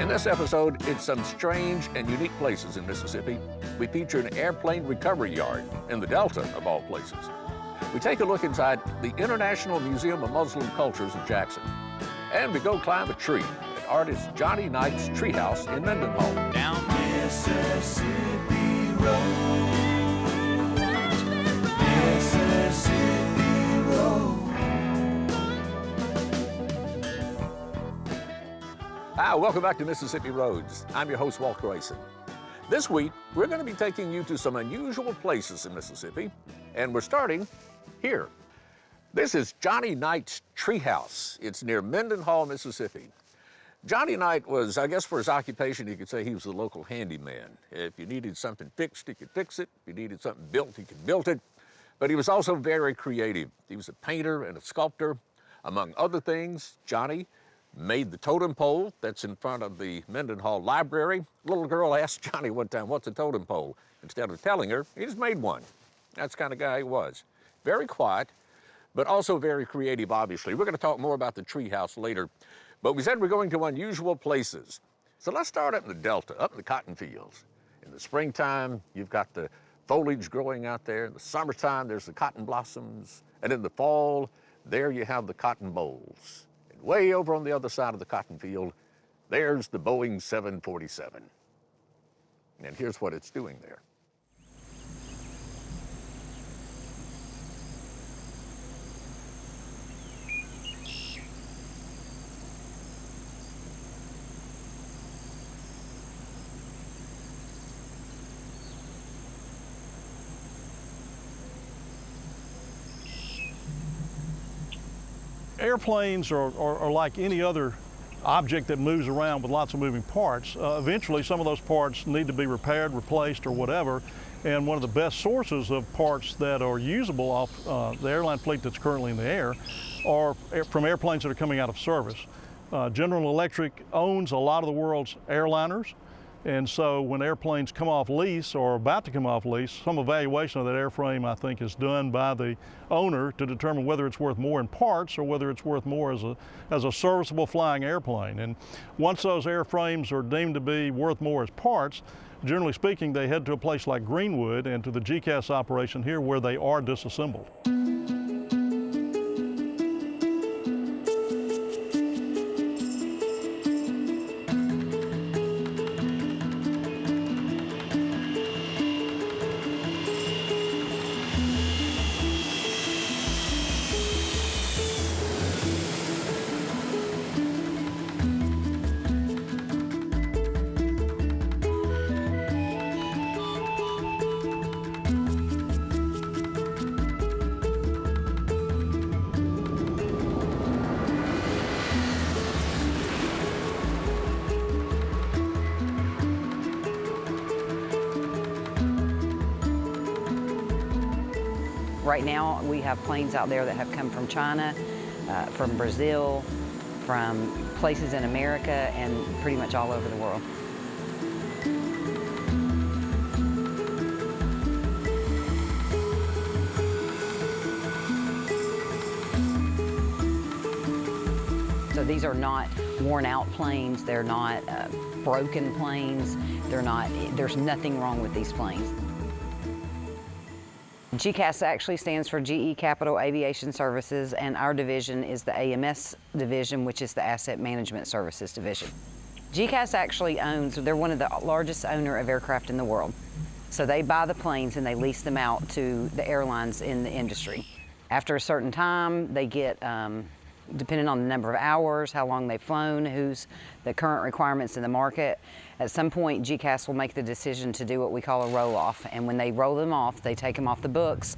In this episode, it's some strange and unique places in Mississippi. We feature an airplane recovery yard in the Delta, of all places. We take a look inside the International Museum of Muslim Cultures in Jackson. And we go climb a tree at artist Johnny Knight's Treehouse in Mendenhall. Down Mississippi Road. Mississippi Road. Hi, welcome back to Mississippi Roads. I'm your host, Walt Grayson. This week, we're going to be taking you to some unusual places in Mississippi, and we're starting here. This is Johnny Knight's Treehouse. It's near Mendenhall, Mississippi. Johnny Knight was, I guess for his occupation, you could say he was the local handyman. If you needed something fixed, he could fix it. If you needed something built, he could build it. But he was also very creative. He was a painter and a sculptor. Among other things, Johnny made the totem pole that's in front of the Mendenhall Library. A little girl asked Johnny one time, what's a totem pole? Instead of telling her, he just made one. That's the kind of guy he was. Very quiet, but also very creative, obviously. We're going to talk more about the treehouse later, but we said we're going to unusual places. So let's start up in the Delta, up in the cotton fields. In the springtime, you've got the foliage growing out there. In the summertime, there's the cotton blossoms. And in the fall, there you have the cotton bolls. Way over on the other side of the cotton field, there's the Boeing 747. And here's what it's doing there. Airplanes are like any other object that moves around with lots of moving parts. Eventually, some of those parts need to be repaired, replaced, or whatever. And one of the best sources of parts that are usable off the airline fleet that's currently in the air are from airplanes that are coming out of service. General Electric owns a lot of the world's airliners. And so when airplanes come off lease or are about to come off lease, some evaluation of that airframe, I think, is done by the owner to determine whether it's worth more in parts or whether it's worth more as a serviceable flying airplane. And once those airframes are deemed to be worth more as parts, generally speaking, they head to a place like Greenwood and to the GCAS operation here where they are disassembled. Right now, we have planes out there that have come from China, from Brazil, from places in America, and pretty much all over the world. So these are not worn out planes, they're not broken planes, there's nothing wrong with these planes. GCAS actually stands for GE Capital Aviation Services, and our division is the AMS division, which is the Asset Management Services division. GCAS actually they're one of the largest owner of aircraft in the world. So they buy the planes and they lease them out to the airlines in the industry. After a certain time, they get, depending on the number of hours, how long they've flown, who's the current requirements in the market. At some point, GCAS will make the decision to do what we call a roll-off. And when they roll them off, they take them off the books.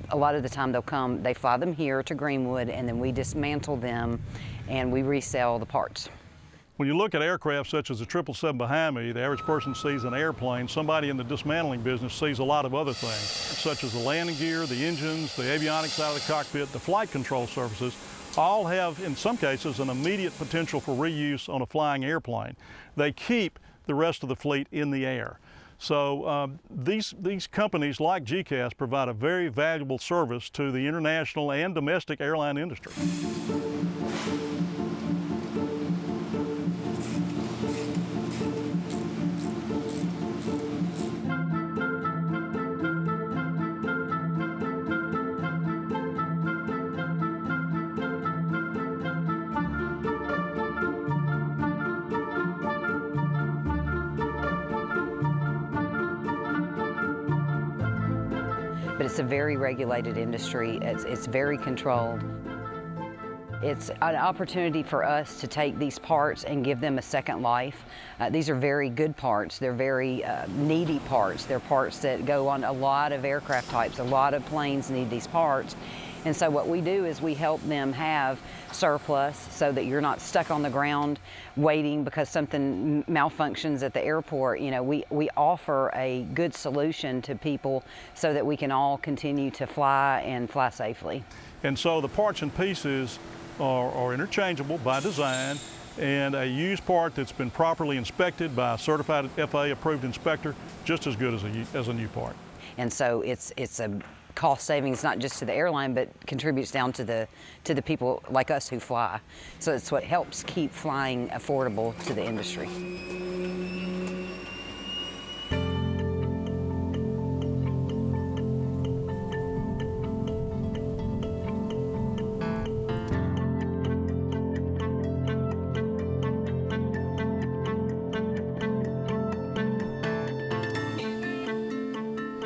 A lot of the time they fly them here to Greenwood, and then we dismantle them and we resell the parts. When you look at aircraft such as the 777 behind me, the average person sees an airplane. Somebody in the dismantling business sees a lot of other things, such as the landing gear, the engines, the avionics out of the cockpit, the flight control surfaces. All have, in some cases, an immediate potential for reuse on a flying airplane. They keep the rest of the fleet in the air. So these companies like GCAS provide a very valuable service to the international and domestic airline industry. but it's a very regulated industry. It's very controlled. It's an opportunity for us to take these parts and give them a second life. These are very good parts. They're very needy parts. They're parts that go on a lot of aircraft types. A lot of planes need these parts. And so what we do is we help them have surplus so that you're not stuck on the ground waiting because something malfunctions at the airport. You know, we offer a good solution to people so that we can all continue to fly and fly safely. And so the parts and pieces are interchangeable by design, and a used part that's been properly inspected by a certified FAA-approved inspector, just as good as a new part. And so it's a cost savings not just to the airline, but contributes down to the people like us who fly. So it's what helps keep flying affordable to the industry.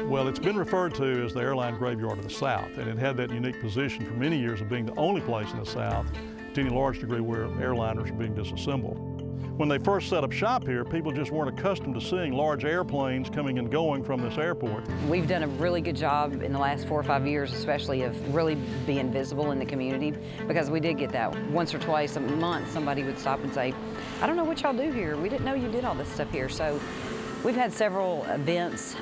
Well, it's been referred to as the airline graveyard of the South, and it had that unique position for many years of being the only place in the South, to any large degree, where airliners are being disassembled. When they first set up shop here, people just weren't accustomed to seeing large airplanes coming and going from this airport. We've done a really good job in the last 4 or 5 years, especially of really being visible in the community, because we did get that once or twice a month. Somebody would stop and say, "I don't know what y'all do here. We didn't know you did all this stuff here." So we've had several events.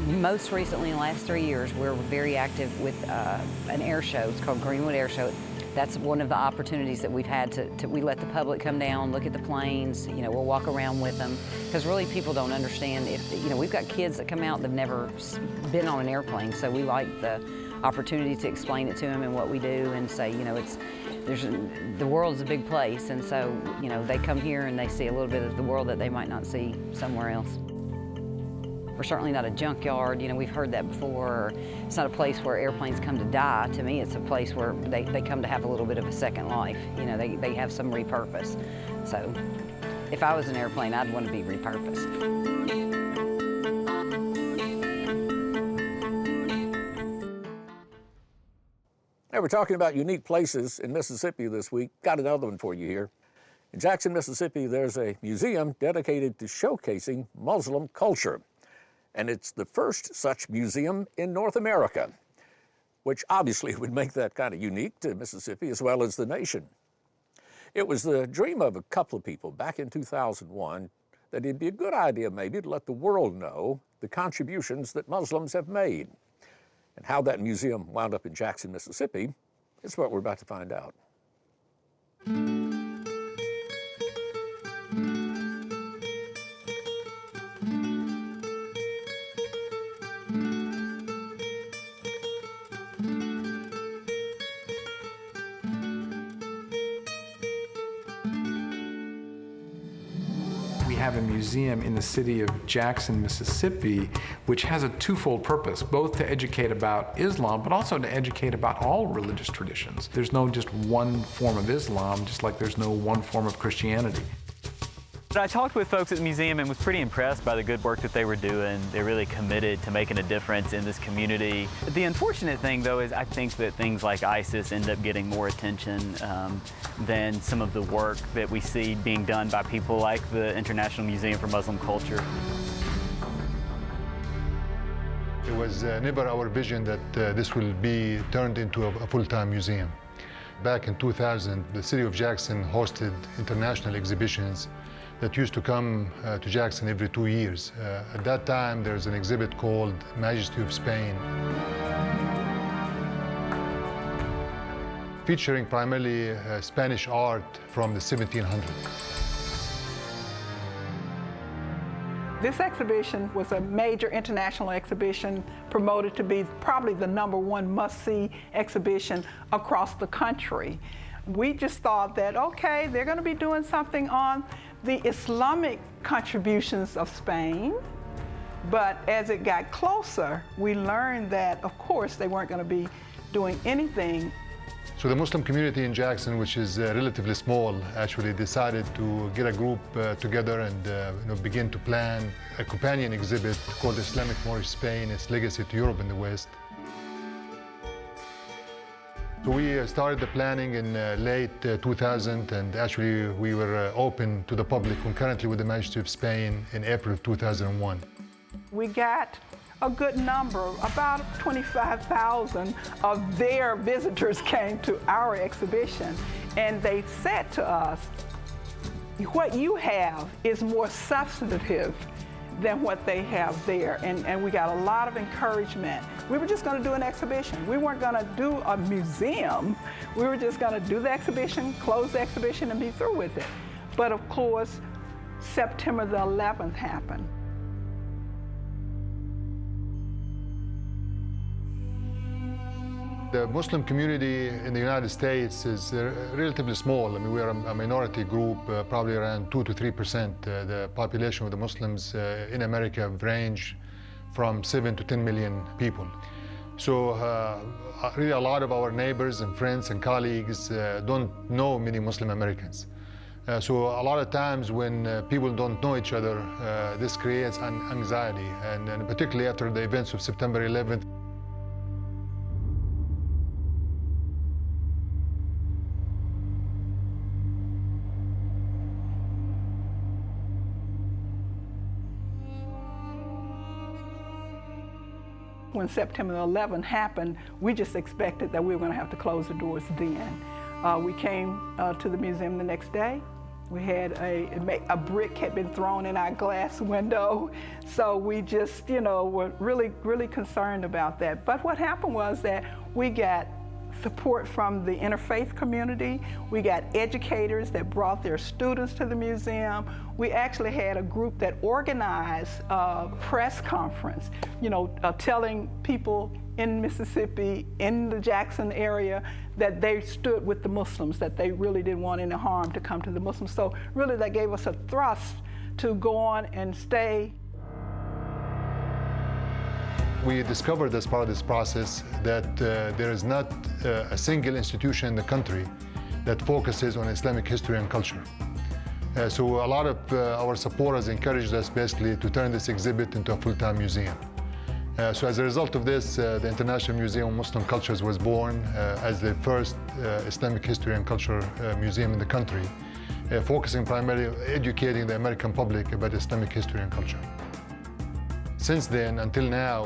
Most recently, in the last 3 years, we're very active with an air show. It's called Greenwood Air Show. That's one of the opportunities that we've had we let the public come down, look at the planes. You know, we'll walk around with them, because really people don't understand. We've got kids that come out that've never been on an airplane, so we like the opportunity to explain it to them and what we do, and say, the world's a big place, and so they come here and they see a little bit of the world that they might not see somewhere else. We're certainly not a junkyard. We've heard that before. It's not a place where airplanes come to die. To me, it's a place where they come to have a little bit of a second life. They have some repurpose. So if I was an airplane, I'd want to be repurposed. Hey, we're talking about unique places in Mississippi this week. Got another one for you here. In Jackson, Mississippi, there's a museum dedicated to showcasing Muslim culture. And it's the first such museum in North America, which obviously would make that kind of unique to Mississippi as well as the nation. It was the dream of a couple of people back in 2001 that it'd be a good idea maybe to let the world know the contributions that Muslims have made. And how that museum wound up in Jackson, Mississippi is what we're about to find out. We have a museum in the city of Jackson, Mississippi, which has a twofold purpose, both to educate about Islam, but also to educate about all religious traditions. There's no just one form of Islam, just like there's no one form of Christianity. I talked with folks at the museum and was pretty impressed by the good work that they were doing. They're really committed to making a difference in this community. The unfortunate thing, though, is I think that things like ISIS end up getting more attention than some of the work that we see being done by people like the International Museum for Muslim Culture. It was never our vision that this will be turned into a full-time museum. Back in 2000, the city of Jackson hosted international exhibitions that used to come to Jackson every 2 years. At that time, there's an exhibit called Majesty of Spain, featuring primarily Spanish art from the 1700s. This exhibition was a major international exhibition, promoted to be probably the #1 must-see exhibition across the country. We just thought that, okay, they're going to be doing something on the Islamic contributions of Spain, but as it got closer, we learned that, of course, they weren't going to be doing anything. So the Muslim community in Jackson, which is relatively small, actually decided to get a group together and begin to plan a companion exhibit called Islamic Moorish Spain, Its Legacy to Europe and the West. So we started the planning in late 2000, and actually we were open to the public concurrently with the Majesty of Spain in April of 2001. We got a good number, about 25,000 of their visitors came to our exhibition, and they said to us, what you have is more substantive than what they have there, and we got a lot of encouragement. We were just going to do an exhibition. We weren't going to do a museum. We were just going to do the exhibition, close the exhibition, and be through with it. But of course, September the 11th happened. The Muslim community in the United States is relatively small. I mean, we are a minority group, probably around 2 to 3%. The population of the Muslims in America range from 7 to 10 million people. So really a lot of our neighbors and friends and colleagues don't know many Muslim Americans. So a lot of times when people don't know each other, this creates anxiety, and particularly after the events of September 11th. When September 11 happened, we just expected that we were going to have to close the doors then. We came to the museum the next day. We had a brick had been thrown in our glass window, so we just, were really concerned about that. But what happened was that we got support from the interfaith community. We got educators that brought their students to the museum. We actually had a group that organized a press conference, telling people in Mississippi, in the Jackson area, that they stood with the Muslims, that they really didn't want any harm to come to the Muslims. So really that gave us a thrust to go on and stay. We discovered as part of this process that there is not a single institution in the country that focuses on Islamic history and culture. So a lot of our supporters encouraged us basically to turn this exhibit into a full-time museum. So as a result of this, the International Museum of Muslim Cultures was born as the first Islamic history and culture museum in the country, focusing primarily on educating the American public about Islamic history and culture. Since then, until now,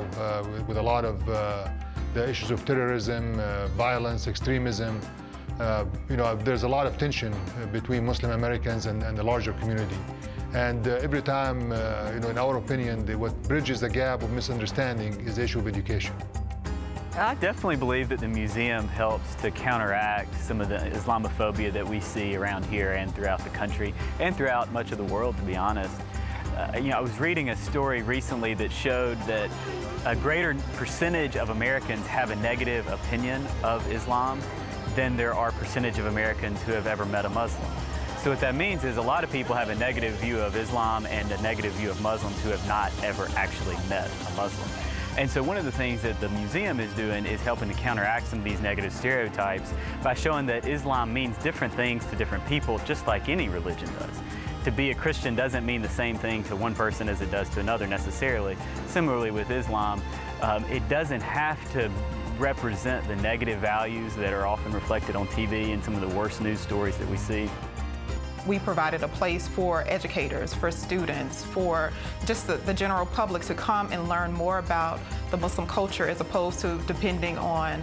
with a lot of the issues of terrorism, violence, extremism, there's a lot of tension between Muslim Americans and the larger community. And every time, in our opinion, what bridges the gap of misunderstanding is the issue of education. I definitely believe that the museum helps to counteract some of the Islamophobia that we see around here and throughout the country and throughout much of the world, to be honest. I was reading a story recently that showed that a greater percentage of Americans have a negative opinion of Islam than there are percentage of Americans who have ever met a Muslim. So what that means is a lot of people have a negative view of Islam and a negative view of Muslims who have not ever actually met a Muslim. And so one of the things that the museum is doing is helping to counteract some of these negative stereotypes by showing that Islam means different things to different people, just like any religion does. To be a Christian doesn't mean the same thing to one person as it does to another necessarily. Similarly with Islam, it doesn't have to represent the negative values that are often reflected on TV and some of the worst news stories that we see. We provided a place for educators, for students, for just the general public to come and learn more about the Muslim culture as opposed to depending on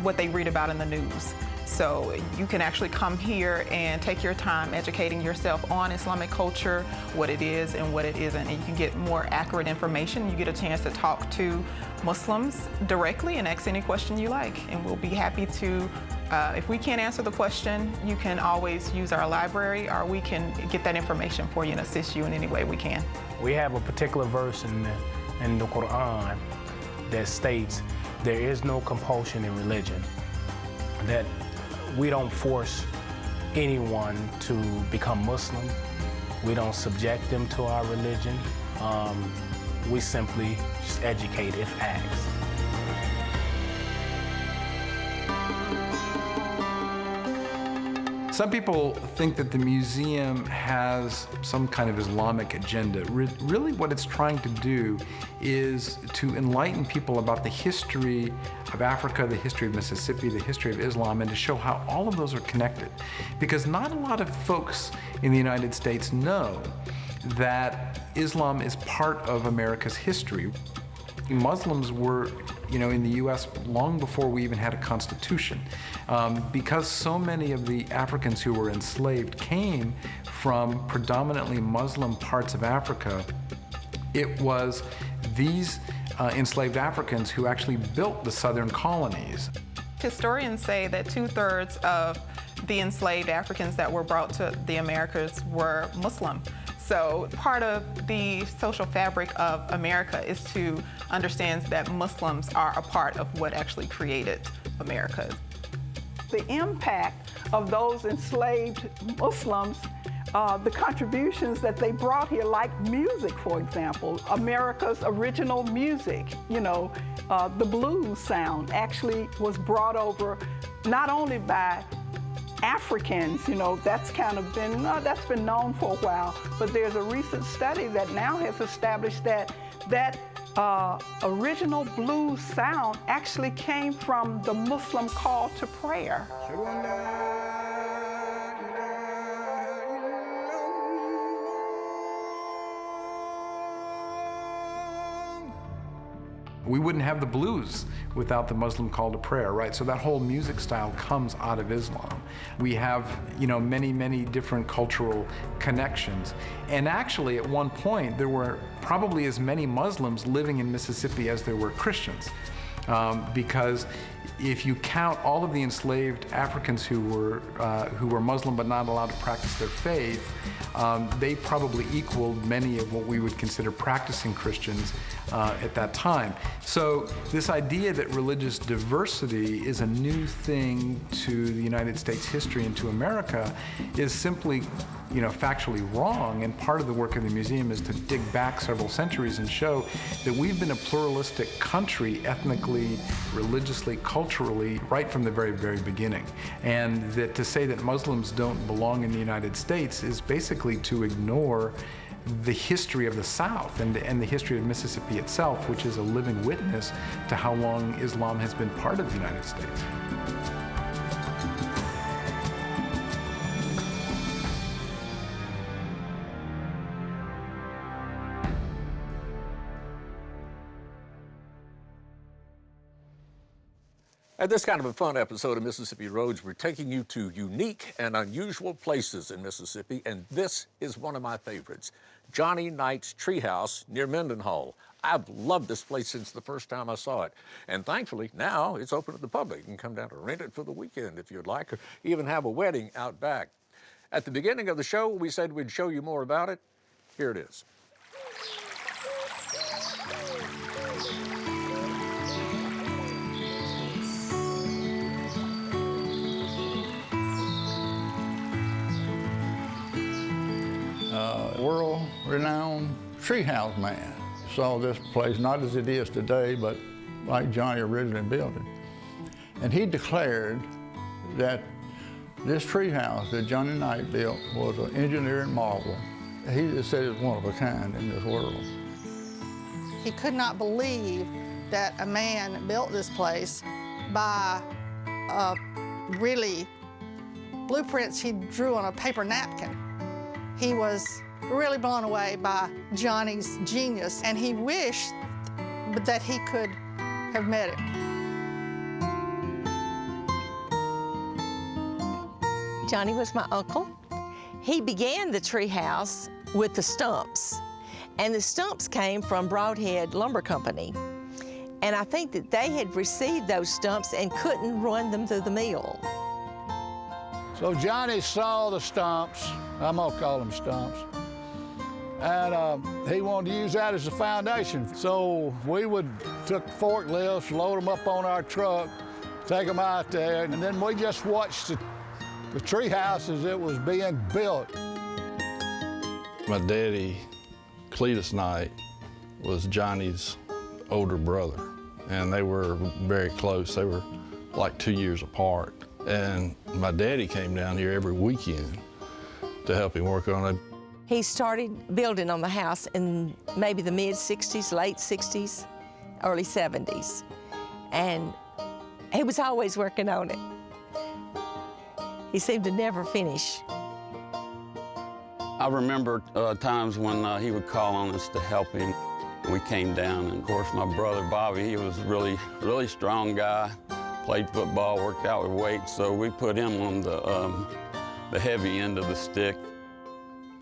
what they read about in the news. So you can actually come here and take your time educating yourself on Islamic culture, what it is and what it isn't, and you can get more accurate information. You get a chance to talk to Muslims directly and ask any question you like, and we'll be happy to, if we can't answer the question, you can always use our library, or we can get that information for you and assist you in any way we can. We have a particular verse in the Quran that states there is no compulsion in religion, that we don't force anyone to become Muslim. We don't subject them to our religion. We simply just educate if asked. Some people think that the museum has some kind of Islamic agenda. Really what it's trying to do is to enlighten people about the history of Africa, the history of Mississippi, the history of Islam, and to show how all of those are connected. Because not a lot of folks in the United States know that Islam is part of America's history. Muslims were, in the U.S. long before we even had a constitution. Because so many of the Africans who were enslaved came from predominantly Muslim parts of Africa, it was these enslaved Africans who actually built the southern colonies. Historians say that 2/3 of the enslaved Africans that were brought to the Americas were Muslim. So part of the social fabric of America is to understand that Muslims are a part of what actually created America. The impact of those enslaved Muslims, the contributions that they brought here, like music, for example, America's original music, the blues sound actually was brought over not only by Africans, that's kind of been, that's been known for a while, but there's a recent study that now has established that original blues sound actually came from the Muslim call to prayer. We wouldn't have the blues without the Muslim call to prayer, right? So that whole music style comes out of Islam. We have, many, many different cultural connections. And actually, at one point, there were probably as many Muslims living in Mississippi as there were Christians. Because if you count all of the enslaved Africans who were Muslim but not allowed to practice their faith, they probably equaled many of what we would consider practicing Christians at that time. So this idea that religious diversity is a new thing to the United States history and to America is simply factually wrong, and part of the work of the museum is to dig back several centuries and show that we've been a pluralistic country ethnically, religiously, culturally, right from the very, very beginning. And that to say that Muslims don't belong in the United States is basically to ignore the history of the South and the history of Mississippi itself, which is a living witness to how long Islam has been part of the United States. At this kind of a fun episode of Mississippi Roads, we're taking you to unique and unusual places in Mississippi, and this is one of my favorites, Johnny Knight's Treehouse near Mendenhall. I've loved this place since the first time I saw it, and thankfully now it's open to the public. You can come down to rent it for the weekend if you'd like, or even have a wedding out back. At the beginning of the show, we said we'd show you more about it. Here it is. World-renowned Treehouse man saw this place not as it is today, but like Johnny originally built it. And he declared that this treehouse that Johnny Knight built was an engineering marvel. He just said it's one of a kind in this world. He could not believe that a man built this place by really blueprints he drew on a paper napkin. He was really blown away by Johnny's genius, and he wished that he could have met him. Johnny was my uncle. He began the treehouse with the stumps, and the stumps came from Broadhead Lumber Company. And I think that they had received those stumps and couldn't run them through the mill. So Johnny saw the stumps, I'm gonna call them stumps, and he wanted to use that as a foundation. So we would took forklifts, load them up on our truck, take them out there, and then we just watched the tree house as it was being built. My daddy, Cletus Knight, was Johnny's older brother, and they were very close. They were like 2 years apart. And my daddy came down here every weekend to help him work on it. He started building on the house in maybe the mid-60s, late 60s, early 70s. And he was always working on it. He seemed to never finish. I remember times when he would call on us to help him. We came down, and of course my brother Bobby, he was a really strong guy, played football, worked out with weights, so we put him on the heavy end of the stick.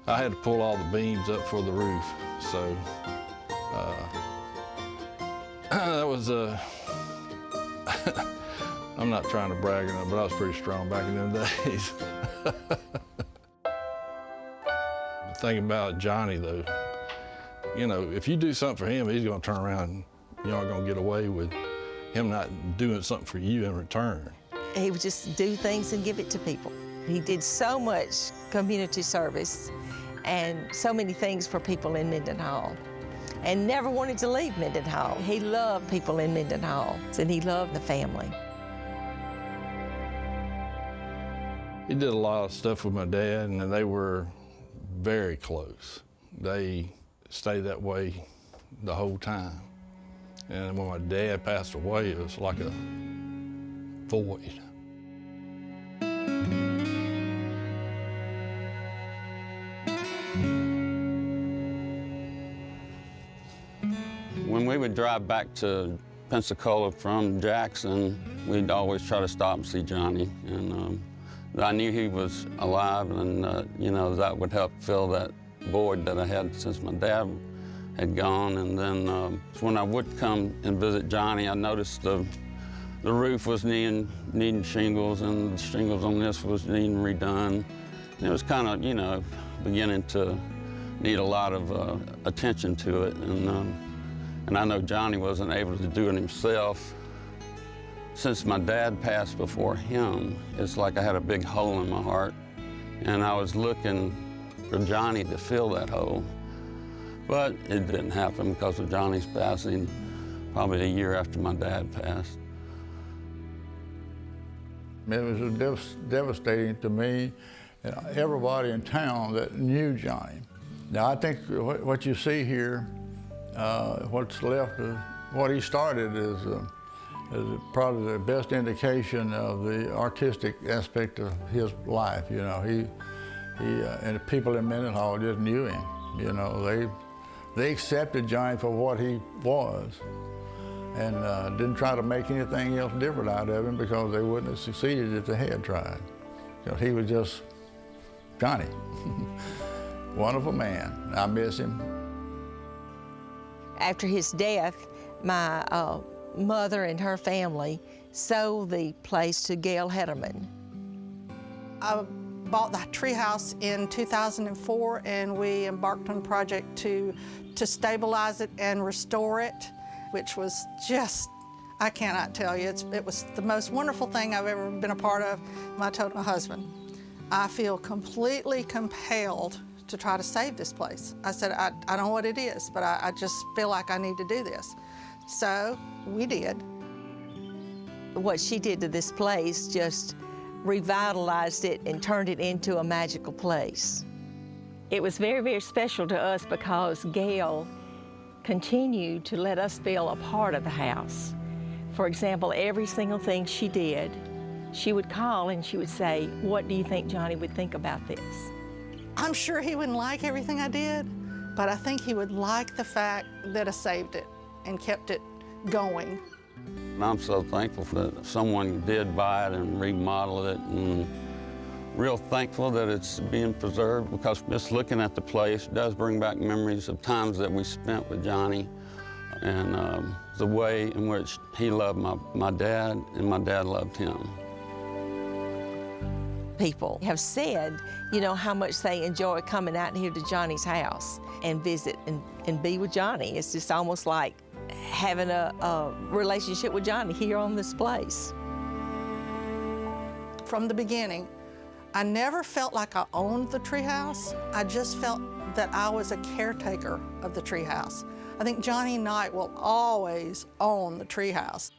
I had to pull all the beams up for the roof, so that was I'm not trying to brag enough, but I was pretty strong back in them days. The thing about Johnny, though, you know, if you do something for him, he's going to turn around and you're not going to get away with him not doing something for you in return. He would just do things and give it to people. He did so much community service and so many things for people in Mendenhall, and never wanted to leave Mendenhall. He loved people in Mendenhall, and he loved the family. He did a lot of stuff with my dad, and they were very close. They stayed that way the whole time. And when my dad passed away, it was like a void. When we would drive back to Pensacola from Jackson, we'd always try to stop and see Johnny. And I knew he was alive, and you know, that would help fill that void that I had since my dad had gone. And then when I would come and visit Johnny, I noticed the roof was needing shingles, and the shingles on this was needing redone. And it was kind of, you know, beginning to need a lot of attention to it. And I know Johnny wasn't able to do it himself. Since my dad passed before him, it's like I had a big hole in my heart, and I was looking for Johnny to fill that hole. But it didn't happen because of Johnny's passing, probably a year after my dad passed. It was devastating to me and everybody in town that knew Johnny. Now, I think what you see here, what's left of what he started is probably the best indication of the artistic aspect of his life. You know, he and the people in Mendenhall just knew him. You know, they accepted Johnny for what he was, and didn't try to make anything else different out of him because they wouldn't have succeeded if they had tried. Because he was just Johnny. Wonderful man. I miss him. After his death, my mother and her family sold the place to Gail Hederman. I bought the Treehouse in 2004, and we embarked on a project to stabilize it and restore it, which was just, I cannot tell you, it was the most wonderful thing I've ever been a part of. I told my husband, I feel completely compelled to try to save this place. I said, I don't know what it is, but I just feel like I need to do this. So we did. What she did to this place just revitalized it and turned it into a magical place. It was very, very special to us because Gail continued to let us feel a part of the house. For example, every single thing she did, she would call and she would say, "What do you think Johnny would think about this?" I'm sure he wouldn't like everything I did, but I think he would like the fact that I saved it and kept it going. And I'm so thankful that someone did buy it and remodel it, and real thankful that it's being preserved, because just looking at the place does bring back memories of times that we spent with Johnny, and the way in which he loved my dad and my dad loved him. People have said, you know, how much they enjoy coming out here to Johnny's house and visit and be with Johnny. It's just almost like having a relationship with Johnny here on this place. From the beginning, I never felt like I owned the Treehouse. I just felt that I was a caretaker of the Treehouse. I think Johnny Knight will always own the Treehouse.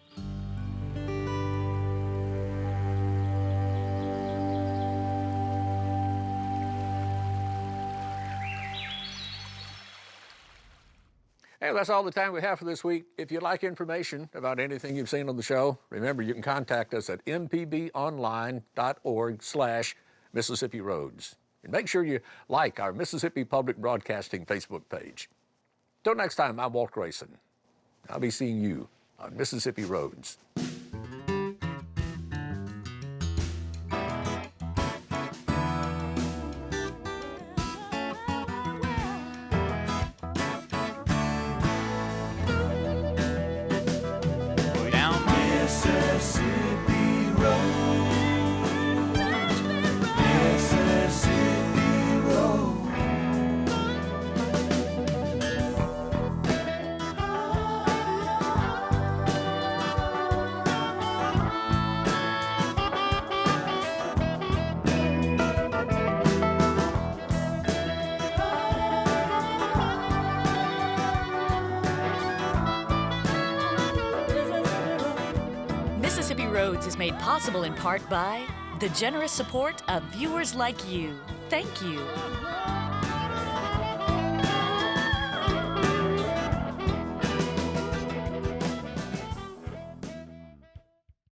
Hey, that's all the time we have for this week. If you'd like information about anything you've seen on the show, remember you can contact us at mpbonline.org/Mississippi Roads. And make sure you like our Mississippi Public Broadcasting Facebook page. Till next time, I'm Walt Grayson. I'll be seeing you on Mississippi Roads. Mississippi Road. Mississippi Road. Mississippi Roads is made possible in part by the generous support of viewers like you. Thank you.